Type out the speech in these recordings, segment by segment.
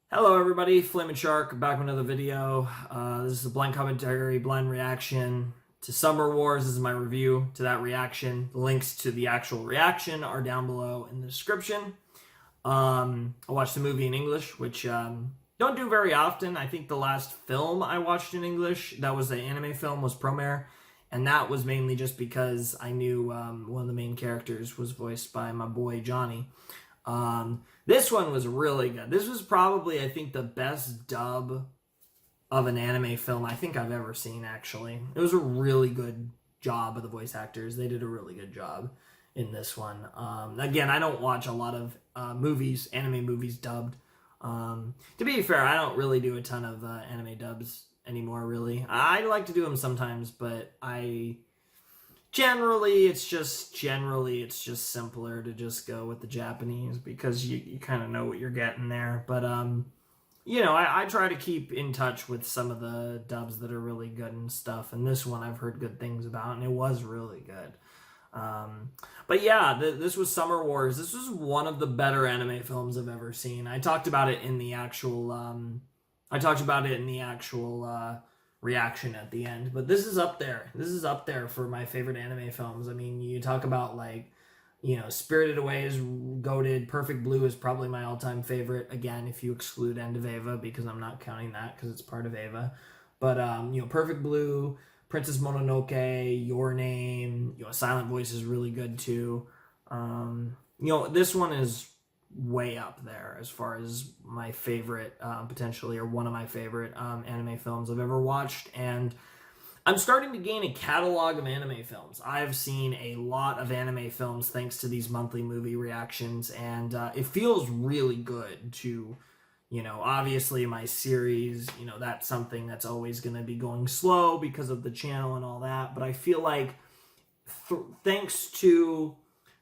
Hello everybody, Flamin' Shark, back with another video. This is a blind commentary, blind reaction to Summer Wars. This is my review to that reaction. The links to the actual reaction are down below in the description. I watched the movie in English, which don't do very often. I think the last film I watched in English, that was the anime film, was Promare. And that was mainly just because I knew one of the main characters was voiced by my boy Johnny. This one was really good. This was probably, I think, the best dub of an anime film I think I've ever seen, actually. It was a really good job of the voice actors. They did a really good job in this one. Again, I don't watch a lot of movies, anime movies dubbed. To be fair, I don't really do a ton of anime dubs anymore, really. I like to do them sometimes, but Generally, it's just simpler to just go with the Japanese because you kind of know what you're getting there. But I try to keep in touch with some of the dubs that are really good and stuff. And this one I've heard good things about, and it was really good. But yeah, this was Summer Wars. This was one of the better anime films I've ever seen. I talked about it in the actual reaction at the end, but this is up there. This is up there for my favorite anime films. I mean, you talk about Spirited Away is goated. Perfect Blue is probably my all-time favorite. Again, if you exclude End of Eva, because I'm not counting that because it's part of Eva. But Perfect Blue, Princess Mononoke, Your Name, Silent Voice is really good too. This one is way up there as far as my favorite, potentially, or one of my favorite anime films I've ever watched. And I'm starting to gain a catalog of anime films. I've seen a lot of anime films thanks to these monthly movie reactions, and it feels really good to, obviously my series, that's something that's always going to be going slow because of the channel and all that. But I feel like thanks to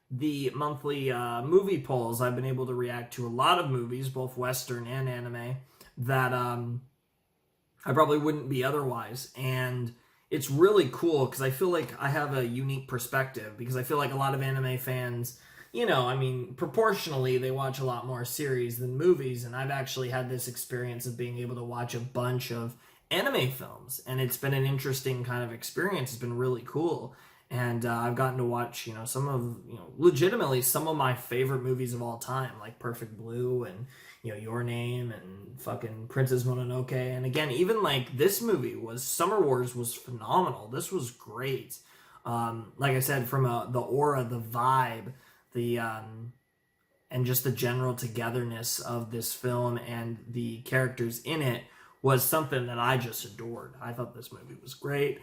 the monthly movie polls, I've been able to react to a lot of movies, both Western and anime, that I probably wouldn't be otherwise. And it's really cool because I feel like I have a unique perspective, because I feel like a lot of anime fans, proportionally, they watch a lot more series than movies. And I've actually had this experience of being able to watch a bunch of anime films. And it's been an interesting kind of experience. It's been really cool. And I've gotten to watch, legitimately some of my favorite movies of all time, like Perfect Blue and, Your Name and fucking Princess Mononoke. And again, even like this movie Summer Wars was phenomenal. This was great. Like I said, from the aura, the vibe, and just the general togetherness of this film and the characters in it was something that I just adored. I thought this movie was great.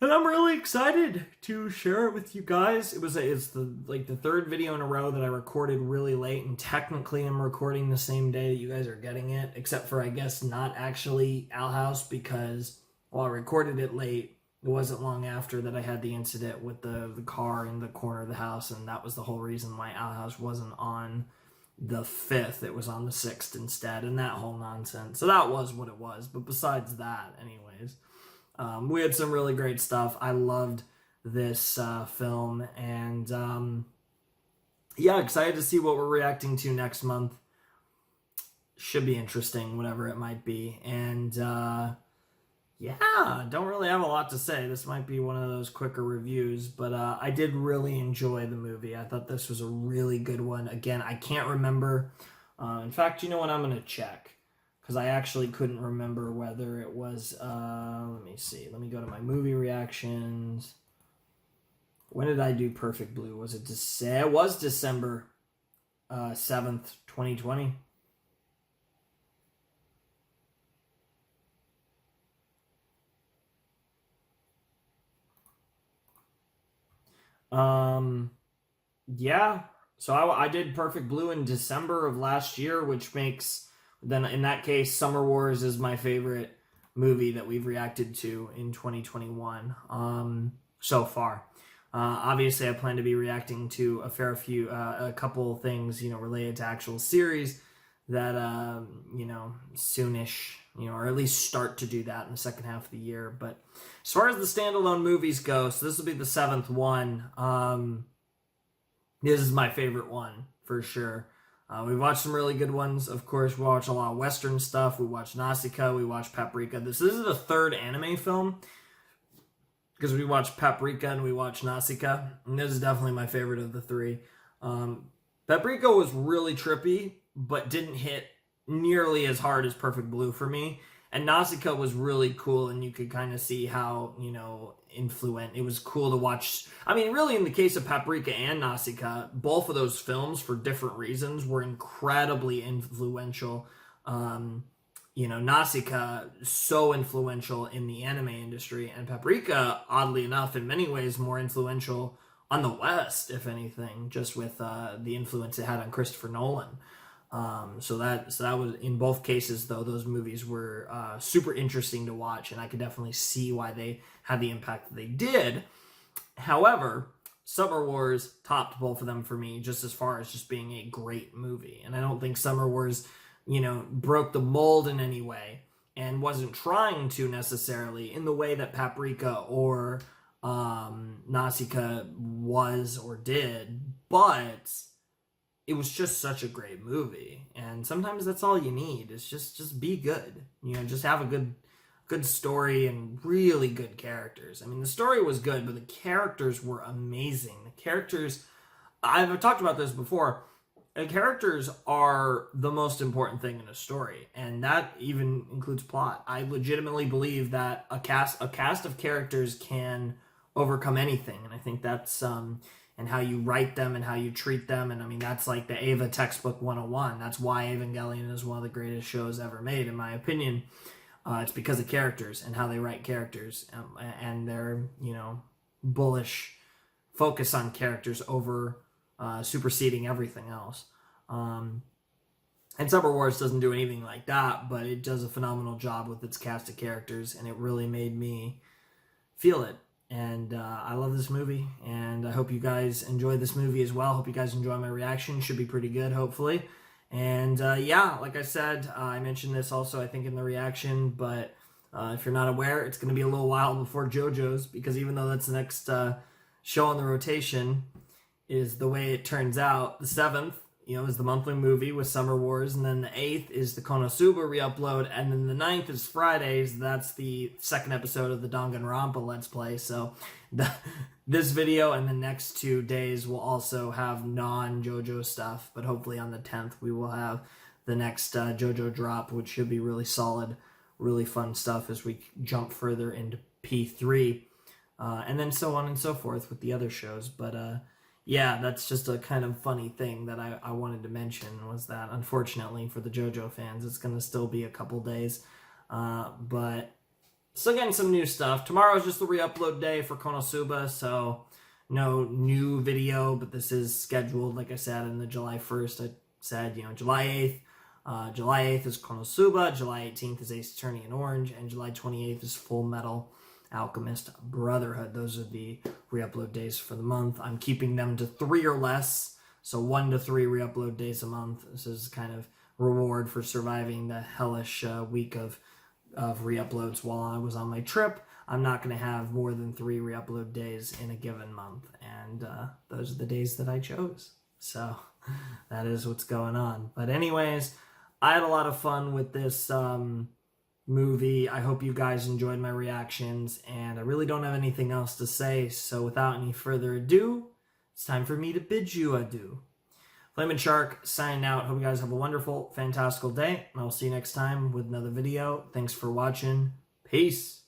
And I'm really excited to share it with you guys. It's the third video in a row that I recorded really late, and technically I'm recording the same day that you guys are getting it, except for, I guess, not actually Owl House, because while I recorded it late, it wasn't long after that I had the incident with the car in the corner of the house, and that was the whole reason why Owl House wasn't on the 5th. It was on the 6th instead, and that whole nonsense. So that was what it was. But besides that, anyways, we had some really great stuff. I loved this film, and excited to see what we're reacting to next month. Should be interesting, whatever it might be. And don't really have a lot to say. This might be one of those quicker reviews, but I did really enjoy the movie. I thought this was a really good one. Again, I can't remember. In fact, you know what? I'm going to check, because I actually couldn't remember whether it was, let me see. Let me go to my movie reactions. When did I do Perfect Blue? Was it it was December 7th, 2020. Yeah. So I did Perfect Blue in December of last year, which makes... Then in that case, Summer Wars is my favorite movie that we've reacted to in 2021 so far. Obviously, I plan to be reacting to a couple things, related to actual series that, soonish, or at least start to do that in the second half of the year. But as far as the standalone movies go, so this will be the 7th one. This is my favorite one for sure. We watched some really good ones. Of course, we watch a lot of Western stuff. We watched Nausicaa. We watched Paprika. This is the third anime film because we watched Paprika and we watched Nausicaa. And this is definitely my favorite of the three. Paprika was really trippy, but didn't hit nearly as hard as Perfect Blue for me. And Nausicaa was really cool, and you could kind of see how, it was cool to watch. I mean, really, in the case of Paprika and Nausicaa, both of those films, for different reasons, were incredibly influential. Nausicaa, so influential in the anime industry, and Paprika, oddly enough, in many ways, more influential on the West, if anything, just with the influence it had on Christopher Nolan. So that was, in both cases, though, those movies were super interesting to watch, and I could definitely see why they had the impact that they did. However, Summer Wars topped both of them for me, just as far as just being a great movie. And I don't think Summer Wars, broke the mold in any way, and wasn't trying to necessarily in the way that Paprika or Nausicaa was or did, but it was just such a great movie. And sometimes that's all you need, is just be good. Just have a good story and really good characters. I mean, the story was good, but the characters were amazing. The characters, I've talked about this before, the characters are the most important thing in a story, and that even includes plot. I legitimately believe that a cast of characters can overcome anything, and I think that's and how you write them and how you treat them. And I mean, that's like the Eva textbook 101. That's why Evangelion is one of the greatest shows ever made, in my opinion. It's because of characters and how they write characters, and their, bullish focus on characters over superseding everything else. And Summer Wars doesn't do anything like that, but it does a phenomenal job with its cast of characters, and it really made me feel it. And I love this movie, and I hope you guys enjoy this movie as well. Hope you guys enjoy my reaction. Should be pretty good, hopefully. And like I said, I mentioned this also, I think, in the reaction, but if you're not aware, it's going to be a little while before JoJo's, because even though that's the next show on the rotation, is the way it turns out, the 7th, is the monthly movie with Summer Wars, and then the 8th is the Konosuba re-upload, and then the 9th is Fridays. That's the second episode of the Danganronpa Let's Play. So this video and the next 2 days will also have non-JoJo stuff, but hopefully on the 10th we will have the next JoJo drop, which should be really solid, really fun stuff as we jump further into P3, and then so on and so forth with the other shows. But yeah, that's just a kind of funny thing that I wanted to mention, was that unfortunately for the JoJo fans, it's going to still be a couple days. But still getting some new stuff. Tomorrow is just the re-upload day for Konosuba, so no new video, but this is scheduled, like I said, in the July 1st. I said, July 8th. July 8th is Konosuba, July 18th is Ace Attorney in Orange, and July 28th is Full Metal Alchemist Brotherhood. Those are the re-upload days for the month. I'm keeping them to 3 or less, so 1 to 3 re-upload days a month. This is kind of reward for surviving the hellish week of re-uploads while I was on my trip. I'm not going to have more than 3 re-upload days in a given month, and those are the days that I chose. So that is what's going on. But anyways, I had a lot of fun with this movie. I hope you guys enjoyed my reactions, and I really don't have anything else to say, so without any further ado, it's time for me to bid you adieu. Flamin' Shark signing out. Hope you guys have a wonderful, fantastical day, and I'll see you next time with another video. Thanks for watching. Peace.